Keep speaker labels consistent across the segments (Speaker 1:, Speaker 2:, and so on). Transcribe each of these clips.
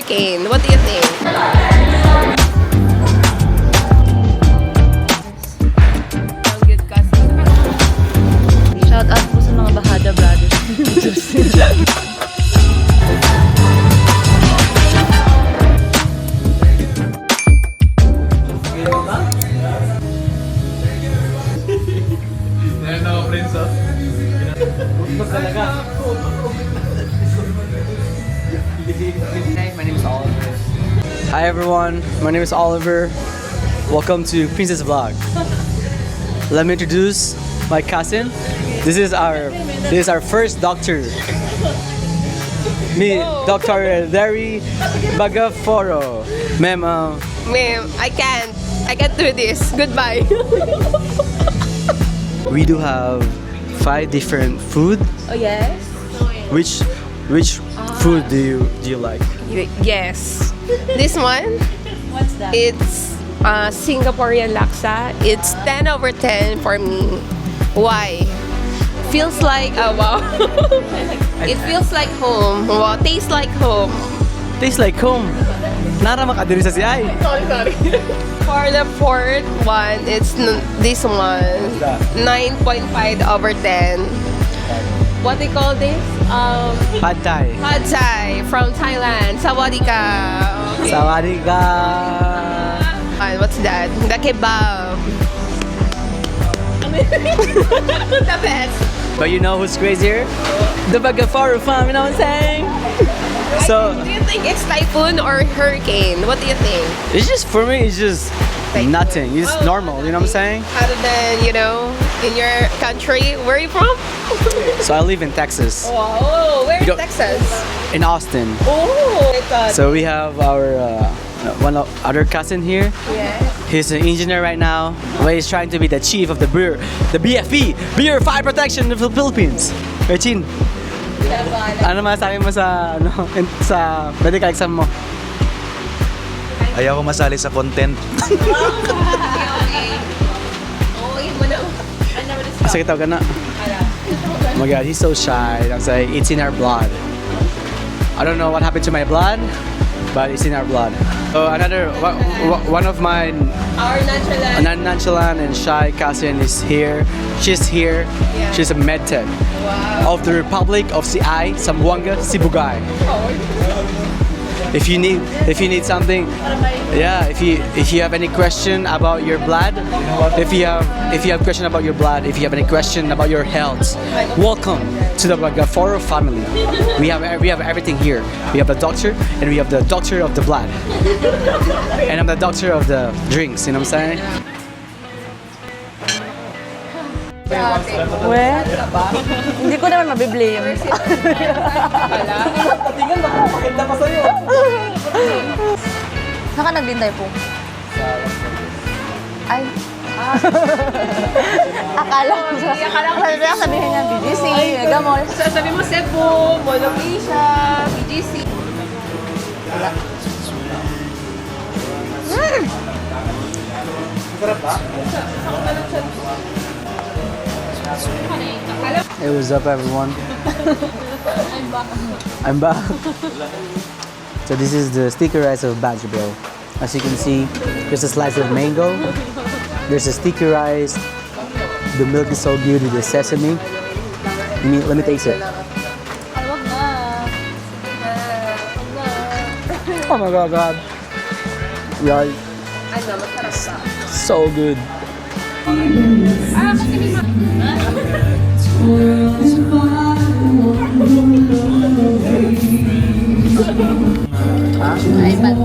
Speaker 1: hurricane. What do you think?
Speaker 2: Shout out po sa mga Bahada Brothers.
Speaker 3: My name is Oliver. Hi everyone, my name is Oliver. Welcome to Princess Vlog. Let me introduce my cousin. This is our first doctor. Me, Dr. Derry Bagaforo. Ma'am,
Speaker 1: Ma'am, I can't do this. Goodbye.
Speaker 3: we do have 5 different food.
Speaker 2: Oh yes?
Speaker 3: Which food do you like?
Speaker 1: Yes. This one,
Speaker 2: What's that?
Speaker 1: it's Singaporean laksa. It's 10 over 10 for me. Why? Feels like, wow. It feels like home. Wow, tastes like home.
Speaker 3: Tastes like home. Nara makadiri sa siyay.
Speaker 1: Sorry. For the fourth one, it's this one. 9.5 over 10. What they call this?
Speaker 3: Pad Thai.
Speaker 1: Pad Thai from Thailand. Sawadika. Okay.
Speaker 3: Sawadika.
Speaker 1: And what's that? The kebab. The best.
Speaker 3: But you know who's crazier? The Bagafaro fam, you know what I'm saying? So
Speaker 1: Do you think it's typhoon or hurricane? What do you think?
Speaker 3: it's just, for me, it's just nothing. It's
Speaker 1: Oh.
Speaker 3: normal, you know what I'm saying?
Speaker 1: Other than, in your country, where are you from?
Speaker 3: So I live in Texas,
Speaker 1: Wow, where in
Speaker 3: You don't-
Speaker 1: Texas?
Speaker 3: in Austin.
Speaker 1: Oh, I thought.
Speaker 3: So we have our one other cousin here.
Speaker 1: Yeah.
Speaker 3: He's an engineer right now. But he's trying to be the chief of the BFP, Beer Fire Protection of the Philippines. Chin, ano masasabi mo sa sa medical exam mo?
Speaker 4: Ayaw ko masali sa content.
Speaker 1: Okay. Oh, yun mo na.
Speaker 3: Sige tawag ka na. Oh my god, he's so shy. I'm saying it's in our blood. I don't know what happened to my blood, but it's in our blood. So one of my
Speaker 1: Our natural.
Speaker 3: nonchalant and shy cousin is here. She's here.
Speaker 1: Yeah.
Speaker 3: She's a medtech
Speaker 1: Wow.
Speaker 3: of the Republic of CI, Zamboanga, Sibugay. If you need something, yeah. If you have any question about your blood, if you have question about your blood, if you have any question about your health, welcome to the Bagaforo family. We have everything here. We have the doctor, and we have the doctor of the blood, and I'm the doctor of the drinks. You know what I'm saying?
Speaker 2: Well, hindi ko naman mabiblame.
Speaker 3: Tingnan mo, maganda pa sa'yo.
Speaker 2: Saan ka naglintay po? Ay. Akala ko sabihin niya BGC, Mega Mall.
Speaker 1: Sabi mo Cebu, Mall of Asia, BGC.
Speaker 3: Hey, what's up, everyone? I'm back. So this is the sticky rice of Badger Bro. As you can see, there's a slice of mango. There's a sticky rice. The milk is so good with the sesame. Let me taste it.
Speaker 2: Huwag na.
Speaker 3: Oh my god. Yeah, so good.
Speaker 2: Ay, ba't?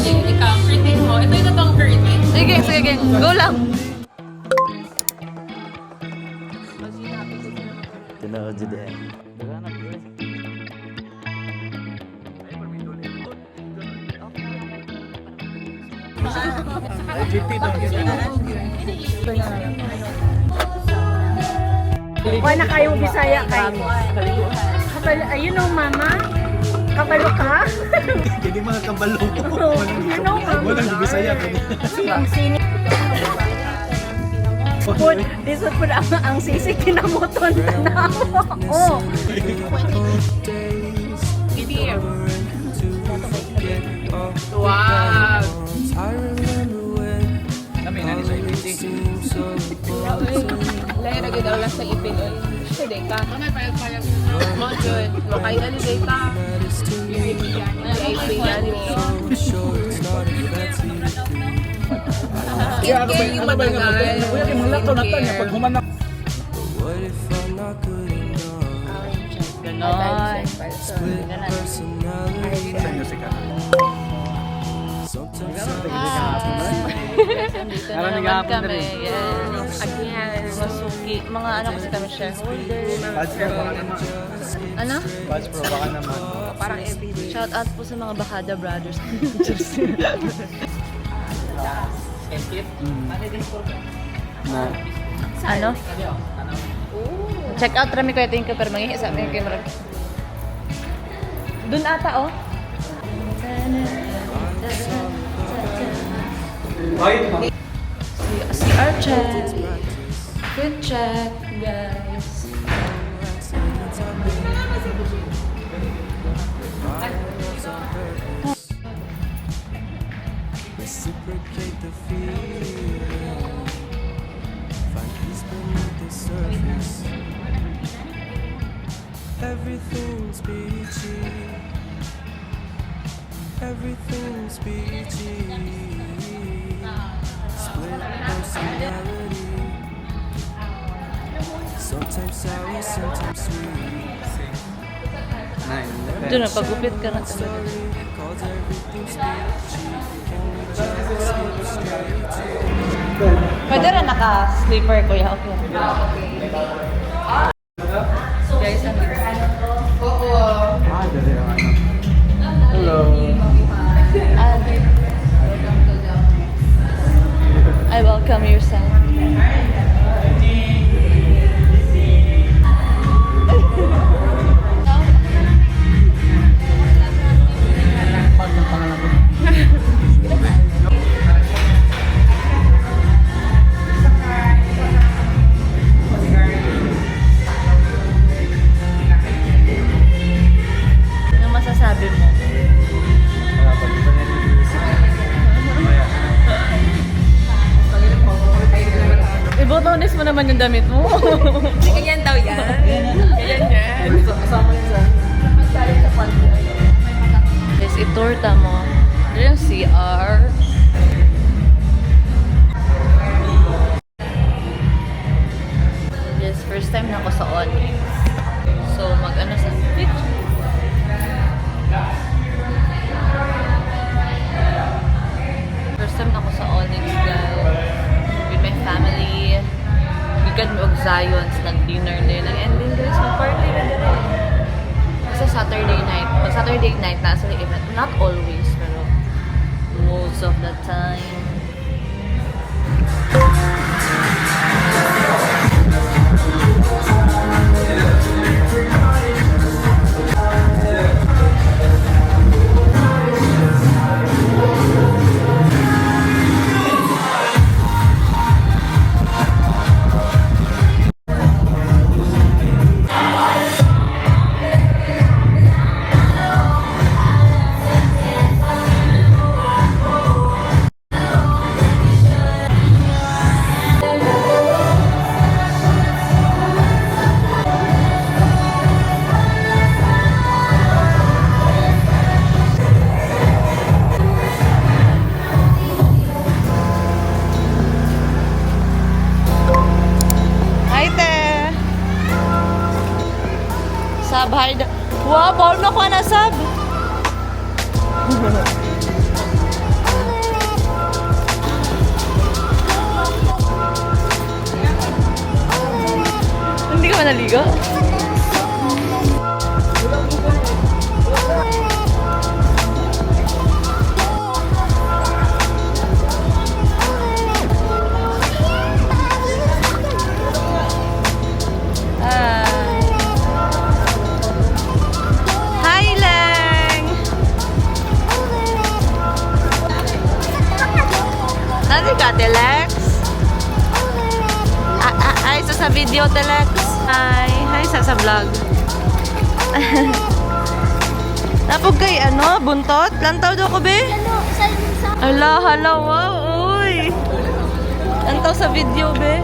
Speaker 1: Ikaw, critic mo. Ito yung totoong critic.
Speaker 2: Sige. Go lang.
Speaker 5: Wala na kayong Bisaya kayo. Ayun o, mama. Kabalo ka?
Speaker 4: Hindi mga kabalo.
Speaker 5: Ano?
Speaker 4: Walang Bisaya ka.
Speaker 5: Sini. Pud, disod pud ang sisig kinamuton na. Oh.
Speaker 1: here. Wow. Lahi lagi daw lang sa ipin. Siya day ka. Mo good. Makaya ni day ka. Ipin yan ni. Skincare yung matagal.
Speaker 2: Ganon. Dito na naman kami. Yes.
Speaker 1: Again.
Speaker 2: Masuki. Mga ano kasi kami shareholder. Ano?
Speaker 3: Batch Pro, baka naman.
Speaker 1: Parang everyday.
Speaker 2: Shout out po sa mga Bakada brothers. Ano? Check out rami ko ito yung pero mangihi sa amin camera. Dun ata oh. See our check. Good check, guys.
Speaker 6: Reciprocate the feeling. Find peace beneath the surface. Everything's peachy. Everything's peachy. Split personality. Sometimes sour, sometimes sweet.
Speaker 2: Doon na, pagupit ka na talaga.
Speaker 6: Cause everything's peachy.
Speaker 2: Pwede rin naka-sleeper kuya. Okay. Guys,
Speaker 3: Hello.
Speaker 2: I welcome your son. Ano masasabi mo? Ibotones mo naman yung damit mo.
Speaker 1: Ganyan daw yan. Ganyan yan.
Speaker 2: Guys, itorta mo. Ito yung CR. Yes, first time na ako sa Onyx. So, mag-ano sa picture. First time na ako sa Onyx, guys. With my family. Bigad mo og Zions. Nag-dinner din. And then, guys, mag-party na din. Kasi Saturday night. Pag Saturday night, nasa the event. Not always, pero most of the time. Sab, hi. Wow, bawal na ko na sab. Hindi ka ba naligo? Telex. Ay, sa video, Telex. Hi sa vlog. Napog kay ano, buntot? Lantaw daw ko, be? Ala, hala, wow, uy. Lantaw sa video, be.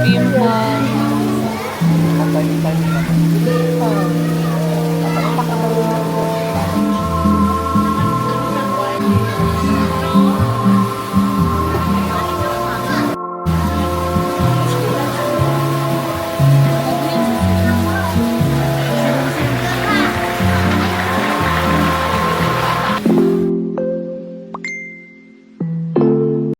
Speaker 2: Bimbo.